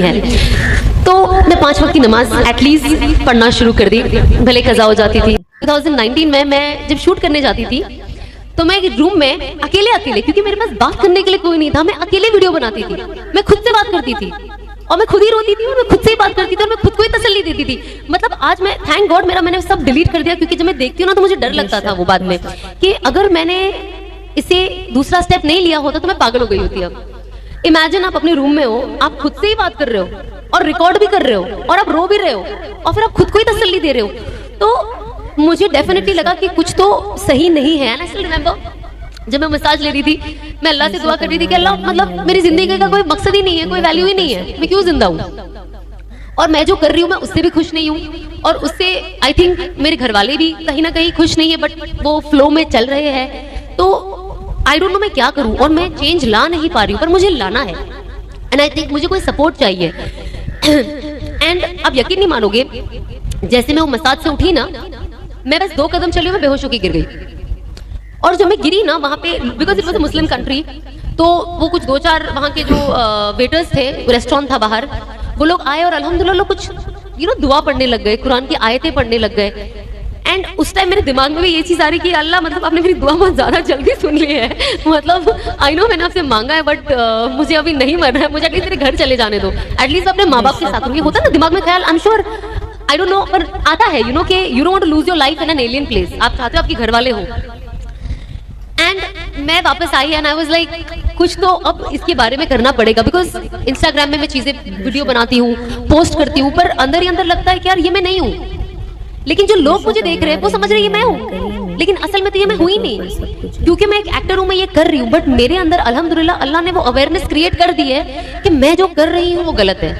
है। तो मैं 5 वक्त की नमाज एटलीस्ट पढ़ना शुरू कर दी, भले कज़ा हो जाती थी। 2019 में मैं जब शूट करने जाती थी तो मैं एक रूम में अकेले, क्योंकि मेरे पास बात करने के लिए कोई नहीं था, मैं अकेले वीडियो बनाती थी, मैं खुद से बात करती थी और मैं खुद ही रोती थी और मैं खुद से ही बात करती थी और मैं खुद को ही तसल्ली देती थी। मतलब आज मैं थैंक गॉड मैंने सब डिलीट कर दिया, क्योंकि जब मैं देखती हूँ ना तो मुझे डर लगता था वो बाद में कि अगर मैंने इसे दूसरा स्टेप नहीं लिया होता तो मैं पागल हो गई होती। अब इमेजिन आप अपने रूम में हो, आप खुद से ही बात कर रहे हो और रिकॉर्ड भी कर रहे हो और आप रो भी रहे हो और फिर आप खुद को ही तसल्ली दे रहे हो। तो मुझे डेफिनेटली लगा कि कुछ तो सही नहीं है। आई स्टिल रिमेंबर जब मैं मसाज ले रही थी, मैं अल्लाह से दुआ कर रही थी कि अल्लाह मतलब मेरी जिंदगी का कोई मकसद ही नहीं है, कोई वैल्यू ही नहीं है, मैं क्यों जिंदा हूँ और मैं जो कर रही हूँ मैं उससे भी खुश नहीं हूँ और उससे आई थिंक मेरे घर वाले भी कहीं ना कहीं खुश नहीं है, बट वो फ्लो में चल रहे हैं। तो आई डोंट नो मैं क्या करूँ और मैं चेंज ला नहीं पा रही हूँ, पर मुझे लाना है एंड आई थिंक मुझे कोई सपोर्ट चाहिए। एंड आप यकीन नहीं मानोगे, जैसे मैं वो मसाज से उठी ना, मैं बस 2 कदम चली मैं बेहोश होकर गिर गई। और जब मैं गिरी ना वहाँ पे, because it was a Muslim country, तो वो कुछ 2-4 वहाँ के जो वेटर्स थे, रेस्टोरेंट था बाहर, वो लोग आए और अल्हम्दुलिल्लाह लोग कुछ दुआ पढ़ने लग गए, कुरान की आयतें पढ़ने लग गए। एंड उस टाइम मेरे दिमाग में भी ये चीज आ रही कि अल्लाह मतलब आपने मेरी दुआ बहुत ज्यादा जल्दी सुन ली है। मतलब आई नो मैंने आपसे मांगा है, बट मुझे अभी नहीं मरना है, मुझे एटलीस्ट मेरे घर चले जाने दो, एटलीस्ट अपने माँ बाप के साथ रहूँ। होता है ना दिमाग में ख्याल, I am sure, I don't know, पर आता है कि you don't want to lose your life in an alien place. आप चाहते हो आपके घर वाले हो। एंड मैं वापस आई एंड आई वाज लाइक कुछ तो अब इसके बारे में करना पड़ेगा, बिकॉज इंस्टाग्राम में मैं चीजें वीडियो बनाती हूँ, पोस्ट करती हूँ, पर अंदर ही अंदर लगता है कि यार ये मैं नहीं हूँ। लेकिन जो लोग मुझे देख रहे हैं वो समझ रहे हैं ये मैं हूँ, लेकिन असल में तो ये मैं हुई नहीं, क्योंकि मैं एक एक्टर हूँ, मैं ये कर रही हूँ, बट मेरे अंदर अल्हम्दुलिल्लाह अल्लाह ने वो अवेयरनेस क्रिएट कर दी है कि मैं जो कर रही हूँ वो गलत है।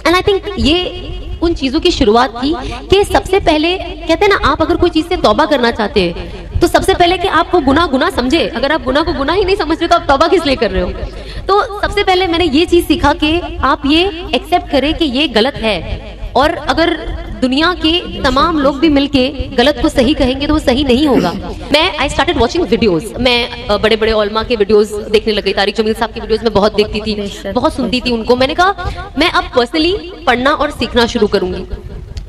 एंड आई थिंक ये उन चीजों की शुरुआत थी कि सबसे पहले कहते हैं ना, आप अगर कोई चीज से तौबा करना चाहते हैं तो सबसे पहले कि आप वो गुनाह समझे। अगर आप गुनाह को गुनाह ही नहीं समझ रहे तो आप तौबा किस लिए कर रहे हो। तो सबसे पहले मैंने ये चीज सीखा कि आप ये एक्सेप्ट करें कि ये गलत है, और अगर दुनिया के तमाम लोग भी मिलके गलत को सही कहेंगे तो वो सही नहीं होगा। मैं आई स्टार्टेड वॉचिंग वीडियोस, मैं बड़े बड़े उलमा के वीडियोस देखने लग गई। तारिक जमील साहब की वीडियोस मैं बहुत देखती थी, बहुत सुनती थी उनको। मैंने कहा मैं अब पर्सनली पढ़ना और सीखना शुरू करूंगी।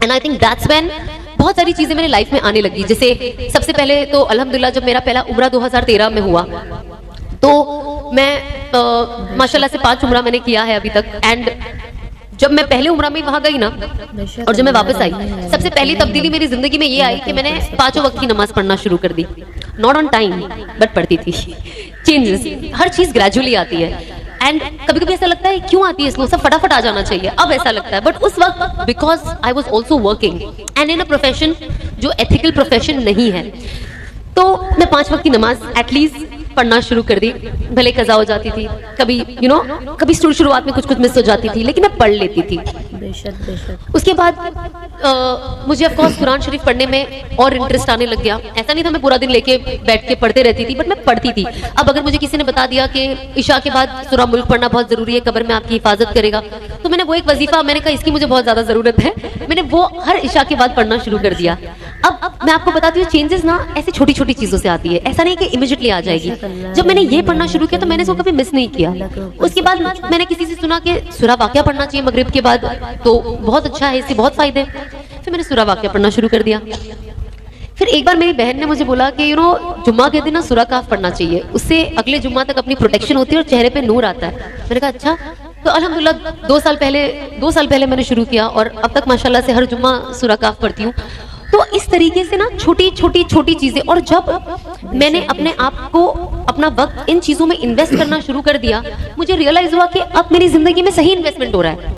And I think that's when बहुत सारी चीजें मेरे लाइफ में आने लगी। जैसे सबसे पहले तो अल्हम्दुलिल्लाह जब मेरा पहला उम्रा 2013 में हुआ, तो मैं माशाल्लाह से 5 उम्रा मैंने किया है अभी तक। एंड जब मैं पहले उम्रा में वहां गई ना और जब मैं वापस आई, सबसे पहली तब्दीली मेरी जिंदगी में ये आई कि मैंने 5 वक्त की नमाज पढ़ना शुरू कर दी। नॉट ऑन टाइम बट पढ़ती थी। चेंजेस, हर चीज ग्रेजुअली आती है। एंड कभी कभी ऐसा लगता है क्यों आती है इसको, सब फटाफट आ जाना चाहिए, अब ऐसा लगता है। बट उस वक्त because I was also working and in a profession जो एथिकल प्रोफेशन नहीं है, तो मैं 5 वक्त की नमाज एटलीस्ट पढ़ना शुरू कर दी, भले कज़ा हो जाती थी, कभी कभी शुरुआत में कुछ मिस हो जाती थी, लेकिन मैं पढ़ लेती थी। बेशक। उसके बाद मुझे ऑफ कोर्स कुरान शरीफ पढ़ने में और इंटरेस्ट आने लग गया। ऐसा नहीं था मैं पूरा दिन लेके बैठ के पढ़ते रहती थी, बट मैं पढ़ती थी। अब अगर मुझे किसी ने बता दिया कि इशा के बाद सूरा मुल्क पढ़ना बहुत जरूरी है, कब्र में आपकी हिफाजत करेगा, तो मैंने वो एक वजीफा, मैंने कहा इसकी मुझे बहुत ज्यादा जरूरत है, मैंने वो हर इशा के बाद पढ़ना शुरू कर दिया। अब मैं आपको बताती हूँ, चेंजेस ना ऐसी छोटी छोटी चीजों से आती है, ऐसा नहीं कि इमीडिएटली आ जाएगी। जब मैंने ये पढ़ना शुरू किया तो मैंने इसको कभी मिस नहीं किया। उसके बाद मैंने किसी से सुना कि सूरा वाक़िया पढ़ना चाहिए मगरिब के बाद, तो बहुत अच्छा है, इससे बहुत फायदे। फिर मैंने सूरा वाक़िया पढ़ना शुरू कर दिया। फिर एक बार मेरी बहन ने मुझे बोला कि जुम्मा के दिन ना सूरा काफ पढ़ना चाहिए, उससे अगले जुम्मा तक अपनी प्रोटेक्शन होती है और चेहरे पे नूर आता है। मैंने कहा अच्छा। तो अल्हम्दुलिल्लाह 2 साल पहले मैंने शुरू किया और अब तक माशाल्लाह से हर जुम्मा सूरा काफ पढ़ती हूँ। तो इस तरीके से ना छोटी छोटी चीजें, और जब मैंने अपने आप को, अपना वक्त इन चीजों में इन्वेस्ट करना शुरू कर दिया, मुझे रियलाइज हुआ कि अब मेरी जिंदगी में सही इन्वेस्टमेंट हो रहा है।